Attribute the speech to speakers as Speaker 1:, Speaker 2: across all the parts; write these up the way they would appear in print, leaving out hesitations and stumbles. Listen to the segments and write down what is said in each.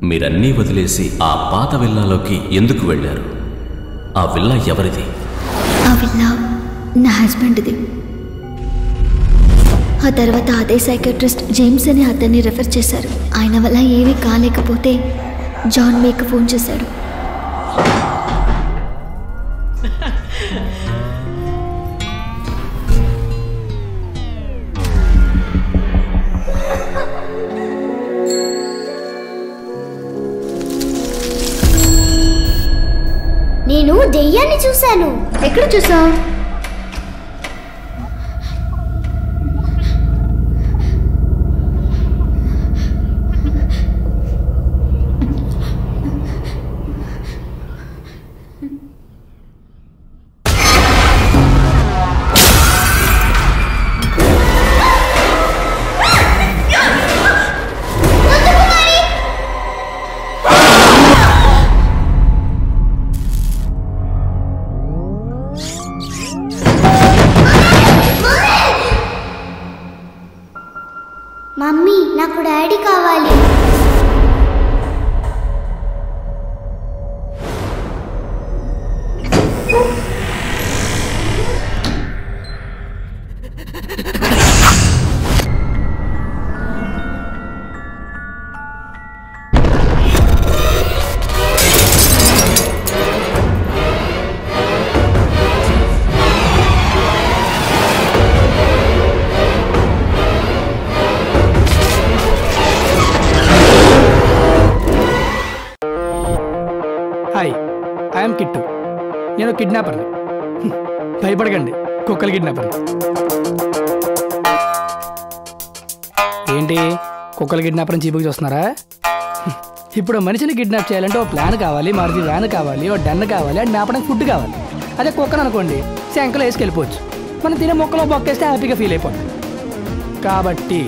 Speaker 1: మీరన్నీ వదిలేసి ఆ పాత విల్లాలోకి ఎందుకు వెళ్ళారు? ఆ విల్లా ఎవరిది?
Speaker 2: ఆ విల్లా నా హస్బెండ్ది. ఆ తర్వాత అదే సైకాట్రిస్ట్ జేమ్స్ అని అతన్ని రెఫర్ చేశారు. ఆయన వల్ల ఏమీ కాలేకపోతే జాన్ మీకు ఫోన్ చేశాడు.
Speaker 3: నేను దెయ్యాన్ని చూశాను.
Speaker 2: ఎక్కడ చూసావు?
Speaker 3: మమ్మీ, నాకు డాడీ కావాలి.
Speaker 4: Hi, I'm Kittu. నేను కిడ్నాపర్ని. భయపడకండి, కుక్కలు కిడ్నాపర్ని. ఏంటి కుక్కలు కిడ్నాపర్ని చీపుకి చూస్తున్నారా? ఇప్పుడు మనిషిని కిడ్నాప్ చేయాలంటే ఓ ప్లాన్ కావాలి, మారుతి వ్యాన్ కావాలి, ఓ డన్ కావాలి, అది మేపడానికి ఫుడ్ కావాలి. అదే కుక్కను అనుకోండి, శంకలో వేసుకెళ్ళిపోవచ్చు. మనం తినే మొక్కలో బొక్కేస్తే హ్యాపీగా ఫీల్ అయిపోతుంది. కాబట్టి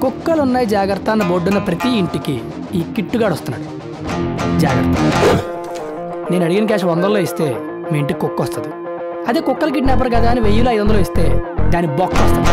Speaker 4: కుక్కలు ఉన్నాయి జాగ్రత్త అన్న బోర్డున్న ప్రతి ఇంటికి ఈ కిట్టుగాడు వస్తున్నాడు. జాగ్రత్త. నేను అడిగిన క్యాష్ 100లో ఇస్తే మీ ఇంటికి కుక్క వస్తుంది. అదే కుక్కలు కిడ్నాపర్ కదా అని 1000 500 ఇస్తే దాని బొక్క వస్తుంది.